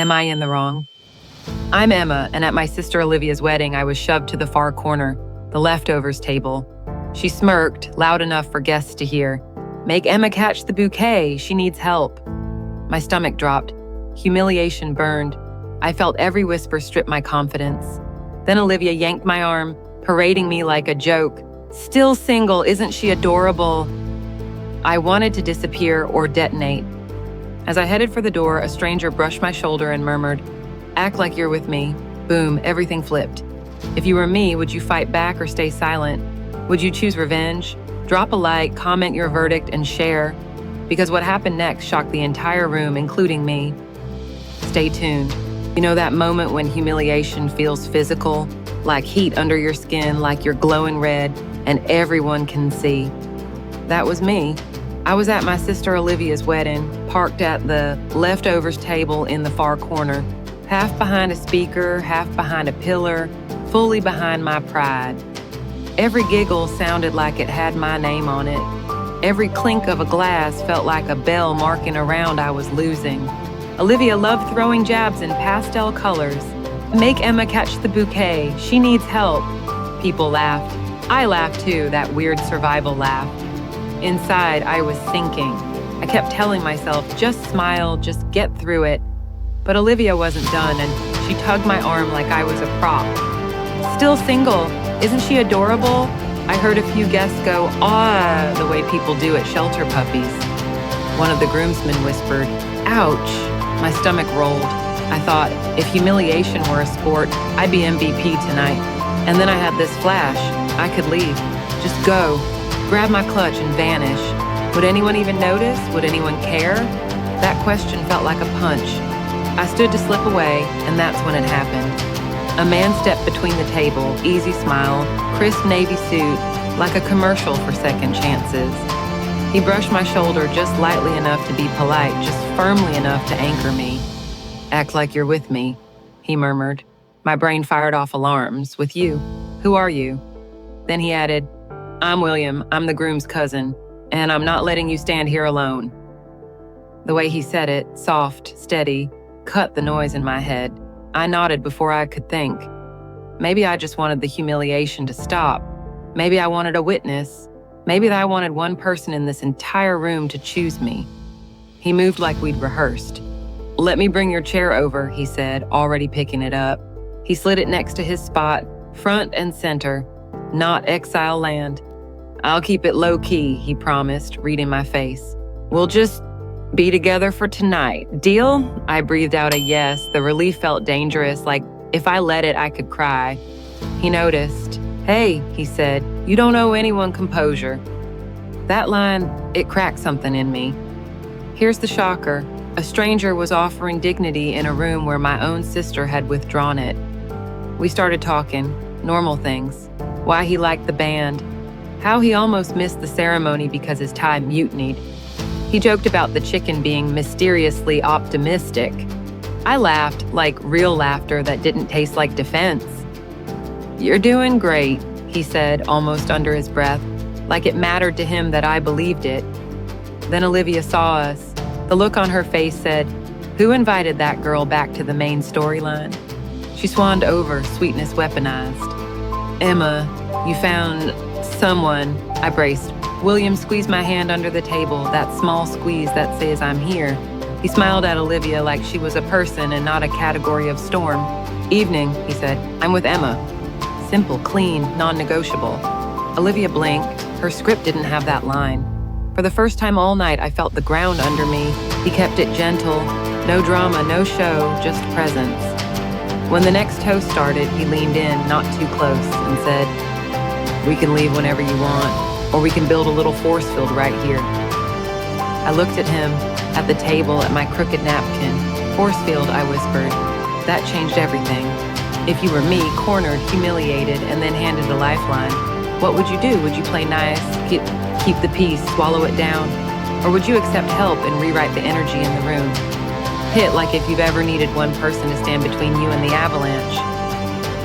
Am I in the wrong? I'm Emma, and at my sister Olivia's wedding, I was shoved to the far corner, the leftovers table. She smirked, loud enough for guests to hear. Make Emma catch the bouquet. She needs help. My stomach dropped. Humiliation burned. I felt every whisper strip my confidence. Then Olivia yanked my arm, parading me like a joke. Still single, isn't she adorable? I wanted to disappear or detonate. As I headed for the door, a stranger brushed my shoulder and murmured, "Act like you're with me." Boom, everything flipped. If you were me, would you fight back or stay silent? Would you choose revenge? Drop a like, comment your verdict, and share. Because what happened next shocked the entire room, including me. Stay tuned. You know that moment when humiliation feels physical, like heat under your skin, like you're glowing red, and everyone can see? That was me. I was at my sister Olivia's wedding, parked at the leftovers table in the far corner, half behind a speaker, half behind a pillar, fully behind my pride. Every giggle sounded like it had my name on it. Every clink of a glass felt like a bell marking a round I was losing. Olivia loved throwing jabs in pastel colors. Make Emma catch the bouquet. She needs help. People laughed. I laughed too, that weird survival laugh. Inside, I was sinking. I kept telling myself, just smile, just get through it. But Olivia wasn't done, and she tugged my arm like I was a prop. Still single. Isn't she adorable? I heard a few guests go, "Ah," the way people do at shelter puppies. One of the groomsmen whispered, "Ouch." My stomach rolled. I thought, if humiliation were a sport, I'd be MVP tonight. And then I had this flash. I could leave. Just go. Grab my clutch and vanish. Would anyone even notice? Would anyone care? That question felt like a punch. I stood to slip away, and that's when it happened. A man stepped between the table, easy smile, crisp navy suit, like a commercial for second chances. He brushed my shoulder just lightly enough to be polite, just firmly enough to anchor me. "Act like you're with me," he murmured. My brain fired off alarms. "With you? Who are you?" Then he added, "I'm William. I'm the groom's cousin, and I'm not letting you stand here alone." The way he said it, soft, steady, cut the noise in my head. I nodded before I could think. Maybe I just wanted the humiliation to stop. Maybe I wanted a witness. Maybe I wanted one person in this entire room to choose me. He moved like we'd rehearsed. "Let me bring your chair over," he said, already picking it up. He slid it next to his spot, front and center, not exile land. "I'll keep it low-key," he promised, reading my face. "We'll just be together for tonight. Deal?" I breathed out a yes. The relief felt dangerous, like if I let it, I could cry. He noticed. "Hey," he said, "you don't owe anyone composure." That line, it cracked something in me. Here's the shocker. A stranger was offering dignity in a room where my own sister had withdrawn it. We started talking, normal things. Why he liked the band. How he almost missed the ceremony because his tie mutinied. He joked about the chicken being mysteriously optimistic. I laughed, like real laughter that didn't taste like defense. "You're doing great," he said, almost under his breath, like it mattered to him that I believed it. Then Olivia saw us. The look on her face said, "Who invited that girl back to the main storyline?" She swanned over, sweetness weaponized. "Emma, you found someone," I braced. William squeezed my hand under the table, that small squeeze that says I'm here. He smiled at Olivia like she was a person and not a category of storm. "Evening," he said. "I'm with Emma." Simple, clean, non-negotiable. Olivia blinked. Her script didn't have that line. For the first time all night, I felt the ground under me. He kept it gentle. No drama, no show, just presence. When the next toast started, he leaned in, not too close, and said, "We can leave whenever you want, or we can build a little force field right here." I looked at him, at the table, at my crooked napkin. "Force field," I whispered. That changed everything. If you were me, cornered, humiliated, and then handed a lifeline, what would you do? Would you play nice, keep the peace, swallow it down? Or would you accept help and rewrite the energy in the room? Hit like if you've ever needed one person to stand between you and the avalanche.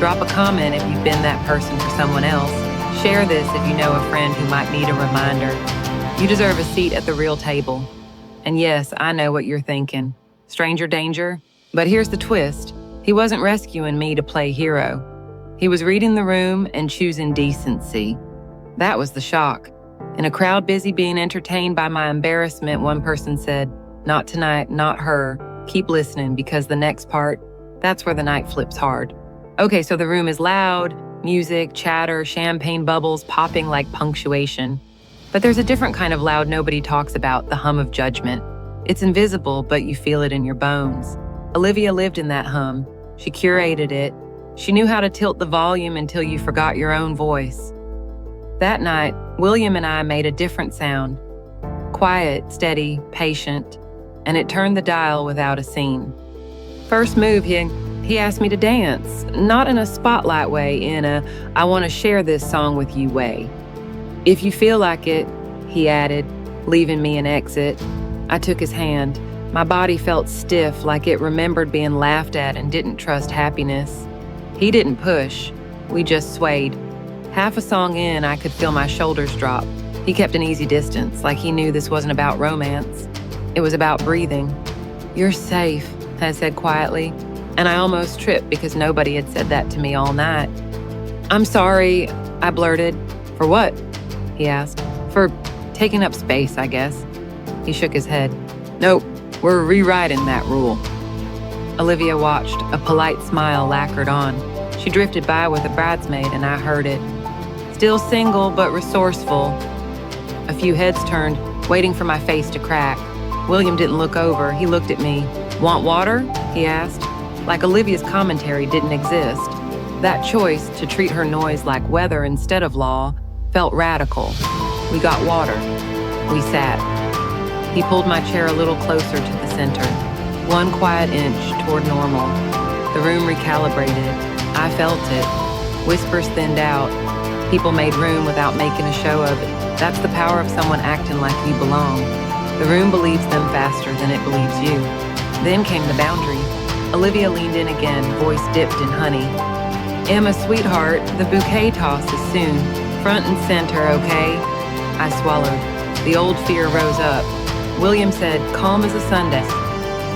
Drop a comment if you've been that person for someone else. Share this if you know a friend who might need a reminder. You deserve a seat at the real table. And yes, I know what you're thinking. Stranger danger? But here's the twist. He wasn't rescuing me to play hero. He was reading the room and choosing decency. That was the shock. In a crowd busy being entertained by my embarrassment, one person said, "Not tonight, not her. Keep listening, because the next part, that's where the night flips hard." Okay, so the room is loud, music, chatter, champagne bubbles popping like punctuation. But there's a different kind of loud nobody talks about, the hum of judgment. It's invisible, but you feel it in your bones. Olivia lived in that hum. She curated it. She knew how to tilt the volume until you forgot your own voice. That night, William and I made a different sound. Quiet, steady, patient, and it turned the dial without a scene. First move, he asked me to dance, not in a spotlight way, in a "I want to share this song with you" way. "If you feel like it," he added, leaving me an exit. I took his hand. My body felt stiff, like it remembered being laughed at and didn't trust happiness. He didn't push. We just swayed. Half a song in, I could feel my shoulders drop. He kept an easy distance, like he knew this wasn't about romance. It was about breathing. "You're safe," I said quietly, and I almost tripped because nobody had said that to me all night. "I'm sorry," I blurted. "For what?" he asked. "For taking up space, I guess." He shook his head. "Nope, we're rewriting that rule." Olivia watched, a polite smile lacquered on. She drifted by with a bridesmaid, and I heard it. Still single, but resourceful. A few heads turned, waiting for my face to crack. William didn't look over, he looked at me. "Want water?" he asked. Like Olivia's commentary didn't exist. That choice, to treat her noise like weather instead of law, felt radical. We got water. We sat. He pulled my chair a little closer to the center. One quiet inch toward normal. The room recalibrated. I felt it. Whispers thinned out. People made room without making a show of it. That's the power of someone acting like you belong. The room believes them faster than it believes you. Then came the boundary. Olivia leaned in again, voice dipped in honey. "Emma, sweetheart, the bouquet toss is soon. Front and center, okay?" I swallowed. The old fear rose up. William said, calm as a Sunday.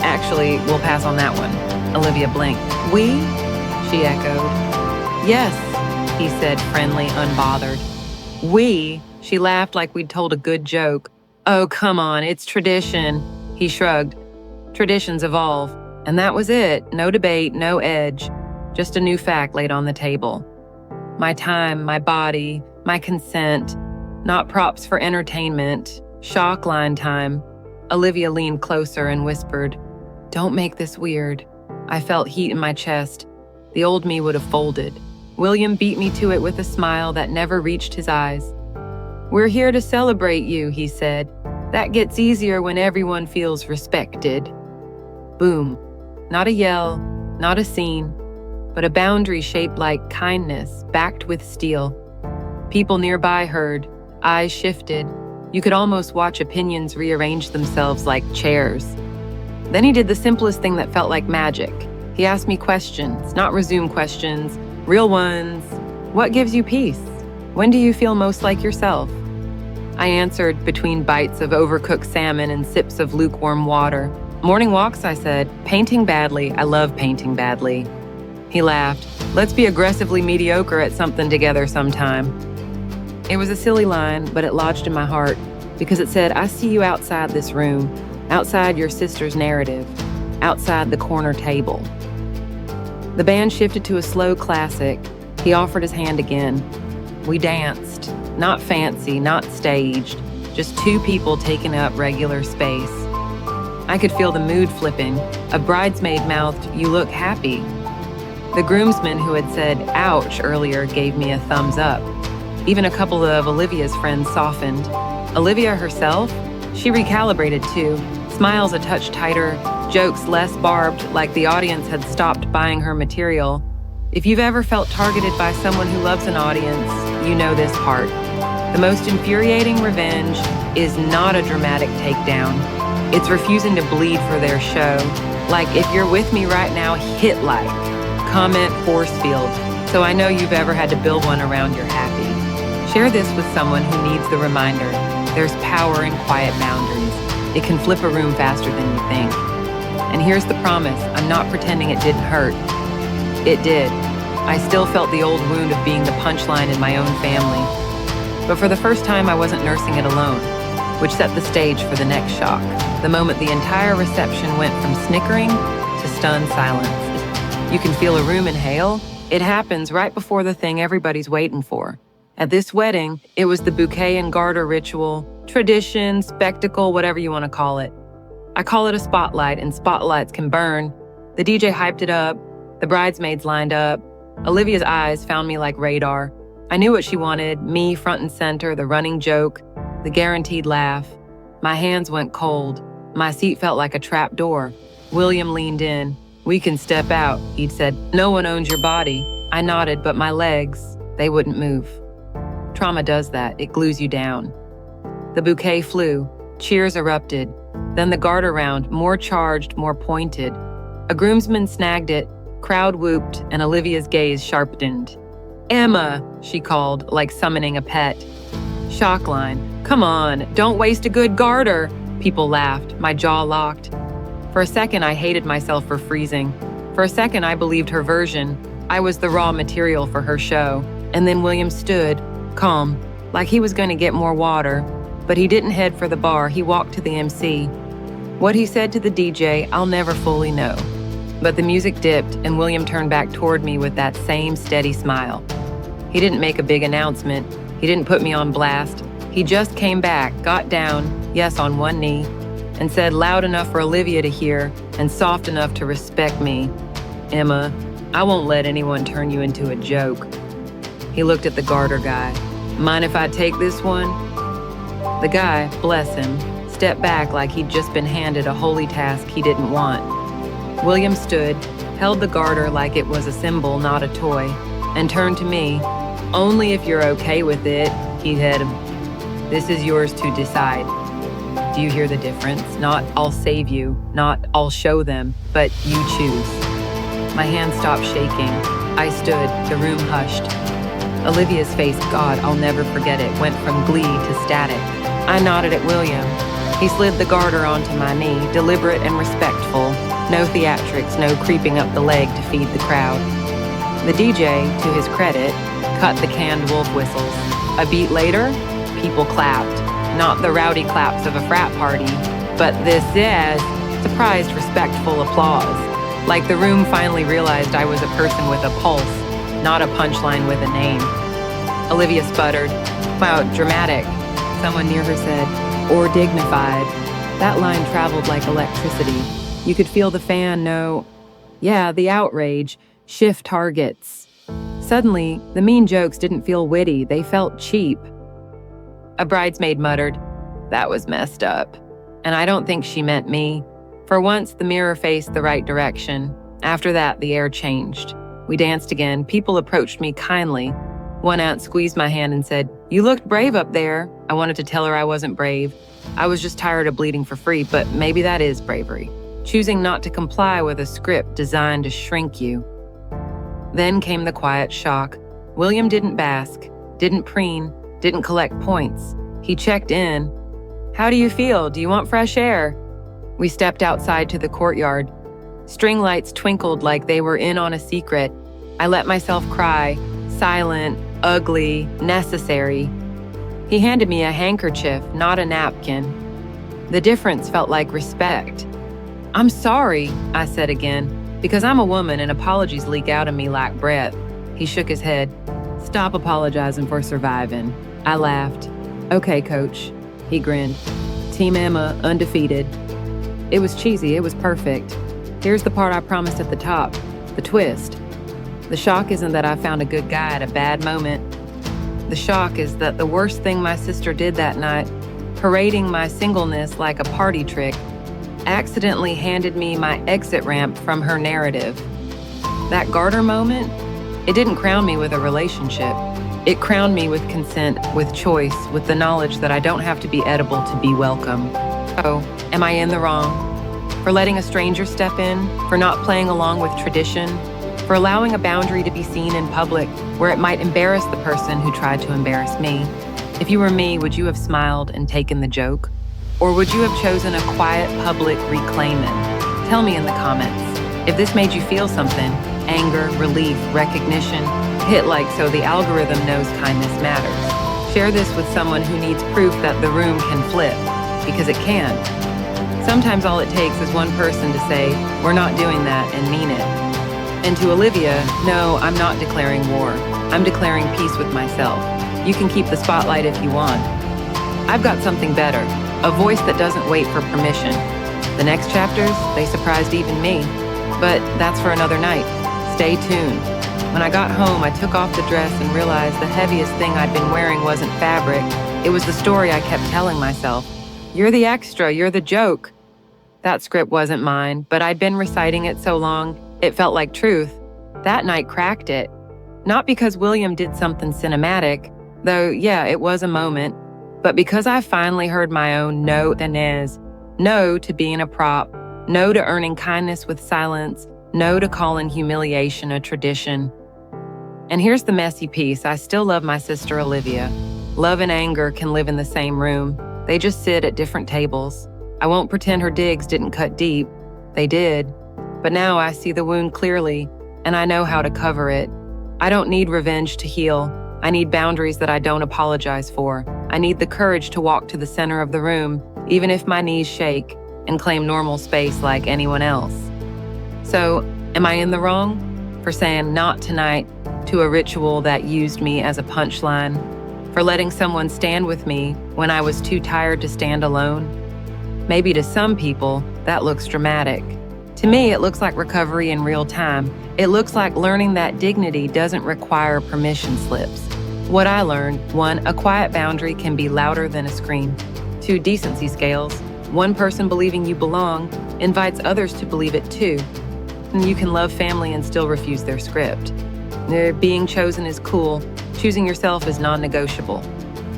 "Actually, we'll pass on that one." Olivia blinked. "We?" she echoed. "Yes," he said, friendly, unbothered. "We?" She laughed like we'd told a good joke. "Oh, come on, it's tradition." He shrugged. Traditions evolve. And that was it. No debate, no edge. Just a new fact laid on the table. My time, my body, my consent. Not props for entertainment. Shock line time. Olivia leaned closer and whispered, "Don't make this weird." I felt heat in my chest. The old me would have folded. William beat me to it with a smile that never reached his eyes. "We're here to celebrate you," he said. "That gets easier when everyone feels respected." Boom. Not a yell, not a scene, but a boundary shaped like kindness, backed with steel. People nearby heard, eyes shifted. You could almost watch opinions rearrange themselves like chairs. Then he did the simplest thing that felt like magic. He asked me questions, not resume questions, real ones. "What gives you peace? When do you feel most like yourself?" I answered between bites of overcooked salmon and sips of lukewarm water. "Morning walks," I said. "Painting badly. I love painting badly." He laughed. "Let's be aggressively mediocre at something together sometime." It was a silly line, but it lodged in my heart because it said, I see you outside this room, outside your sister's narrative, outside the corner table. The band shifted to a slow classic. He offered his hand again. We danced. Not fancy, not staged, just two people taking up regular space. I could feel the mood flipping. A bridesmaid mouthed, "You look happy." The groomsman who had said, "Ouch," earlier gave me a thumbs up. Even a couple of Olivia's friends softened. Olivia herself? She recalibrated too. Smiles a touch tighter, jokes less barbed, like the audience had stopped buying her material. If you've ever felt targeted by someone who loves an audience, you know this part. The most infuriating revenge is not a dramatic takedown. It's refusing to bleed for their show. Like, if you're with me right now, hit like. Comment force field. So I know you've ever had to build one around your happy. Share this with someone who needs the reminder. There's power in quiet boundaries. It can flip a room faster than you think. And here's the promise, I'm not pretending it didn't hurt. It did. I still felt the old wound of being the punchline in my own family. But for the first time, I wasn't nursing it alone, which set the stage for the next shock, the moment the entire reception went from snickering to stunned silence. You can feel a room inhale. It happens right before the thing everybody's waiting for. At this wedding, it was the bouquet and garter ritual, tradition, spectacle, whatever you want to call it. I call it a spotlight, and spotlights can burn. The DJ hyped it up. The bridesmaids lined up. Olivia's eyes found me like radar. I knew what she wanted, me front and center, the running joke, the guaranteed laugh. My hands went cold. My seat felt like a trap door. William leaned in. "We can step out," he'd said. "No one owns your body." I nodded, but my legs, they wouldn't move. Trauma does that. It glues you down. The bouquet flew. Cheers erupted. Then the garter round, more charged, more pointed. A groomsman snagged it. Crowd whooped, and Olivia's gaze sharpened. "Emma," she called, like summoning a pet. Shock line. "Come on, don't waste a good garter." People laughed. My jaw locked. For a second, I hated myself for freezing. For a second, I believed her version. I was the raw material for her show. And then William stood, calm, like he was going to get more water. But he didn't head for the bar. He walked to the MC. What he said to the DJ, I'll never fully know. But the music dipped, and William turned back toward me with that same steady smile. He didn't make a big announcement. He didn't put me on blast. He just came back, got down, yes, on one knee, and said loud enough for Olivia to hear and soft enough to respect me, "Emma, I won't let anyone turn you into a joke." He looked at the garter guy. "Mind if I take this one?" The guy, bless him, stepped back like he'd just been handed a holy task he didn't want. William stood, held the garter like it was a symbol, not a toy, and turned to me. "Only if you're okay with it," he said. "This is yours to decide." Do you hear the difference? Not "I'll save you," not "I'll show them," but "you choose." My hand stopped shaking. I stood, the room hushed. Olivia's face, God, I'll never forget it, went from glee to static. I nodded at William. He slid the garter onto my knee, deliberate and respectful. No theatrics, no creeping up the leg to feed the crowd. The DJ, to his credit, cut the canned wolf whistles. A beat later, people clapped. Not the rowdy claps of a frat party, but this is surprised, respectful applause. Like the room finally realized I was a person with a pulse, not a punchline with a name. Olivia sputtered. "Wow, dramatic," someone near her said. "Or dignified." That line traveled like electricity. You could feel the fan know, yeah, the outrage, shift targets. Suddenly, the mean jokes didn't feel witty, they felt cheap. A bridesmaid muttered, "That was messed up." And I don't think she meant me. For once, the mirror faced the right direction. After that, the air changed. We danced again. People approached me kindly. One aunt squeezed my hand and said, "You looked brave up there." I wanted to tell her I wasn't brave. I was just tired of bleeding for free, but maybe that is bravery. Choosing not to comply with a script designed to shrink you. Then came the quiet shock. William didn't bask, didn't preen, didn't collect points. He checked in. "How do you feel? Do you want fresh air?" We stepped outside to the courtyard. String lights twinkled like they were in on a secret. I let myself cry, silent, ugly, necessary. He handed me a handkerchief, not a napkin. The difference felt like respect. "I'm sorry," I said again, because I'm a woman and apologies leak out of me like breath. He shook his head. "Stop apologizing for surviving." I laughed. "Okay, coach." He grinned. "Team Emma, undefeated." It was cheesy, it was perfect. Here's the part I promised at the top, the twist. The shock isn't that I found a good guy at a bad moment. The shock is that the worst thing my sister did that night, parading my singleness like a party trick, accidentally handed me my exit ramp from her narrative. That garter moment, it didn't crown me with a relationship. It crowned me with consent, with choice, with the knowledge that I don't have to be edible to be welcome. So, am I in the wrong? For letting a stranger step in, for not playing along with tradition, for allowing a boundary to be seen in public where it might embarrass the person who tried to embarrass me. If you were me, would you have smiled and taken the joke? Or would you have chosen a quiet public reclaiming, Tell me in the comments. If this made you feel something, anger, relief, recognition, hit like so the algorithm knows kindness matters. Share this with someone who needs proof that the room can flip, because it can. Sometimes all it takes is one person to say, "We're not doing that," and mean it. And to Olivia, no, I'm not declaring war. I'm declaring peace with myself. You can keep the spotlight if you want. I've got something better, a voice that doesn't wait for permission. The next chapters, they surprised even me. But that's for another night. Stay tuned. When I got home, I took off the dress and realized the heaviest thing I'd been wearing wasn't fabric. It was the story I kept telling myself. You're the extra, you're the joke. That script wasn't mine, but I'd been reciting it so long, it felt like truth. That night cracked it. Not because William did something cinematic, though, yeah, it was a moment, but because I finally heard my own no than is. No to being a prop, no to earning kindness with silence, no to calling humiliation a tradition. And here's the messy piece. I still love my sister Olivia. Love and anger can live in the same room. They just sit at different tables. I won't pretend her digs didn't cut deep. They did. But now I see the wound clearly, and I know how to cover it. I don't need revenge to heal. I need boundaries that I don't apologize for. I need the courage to walk to the center of the room, even if my knees shake, and claim normal space like anyone else. So, am I in the wrong for saying not tonight to a ritual that used me as a punchline? For letting someone stand with me when I was too tired to stand alone? Maybe to some people, that looks dramatic. To me, it looks like recovery in real time. It looks like learning that dignity doesn't require permission slips. What I learned: 1, a quiet boundary can be louder than a scream. 2, decency scales. One person believing you belong invites others to believe it too. And you can love family and still refuse their script. Being chosen is cool. Choosing yourself is non-negotiable.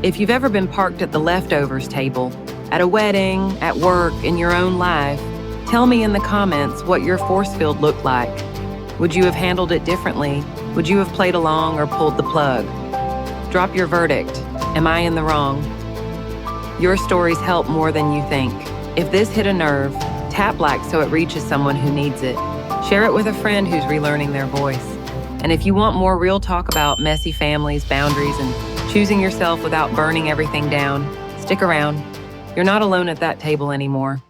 If you've ever been parked at the leftovers table, at a wedding, at work, in your own life, tell me in the comments what your force field looked like. Would you have handled it differently? Would you have played along or pulled the plug? Drop your verdict. Am I in the wrong? Your stories help more than you think. If this hit a nerve, tap like so it reaches someone who needs it. Share it with a friend who's relearning their voice. And if you want more real talk about messy families, boundaries, and choosing yourself without burning everything down, stick around. You're not alone at that table anymore.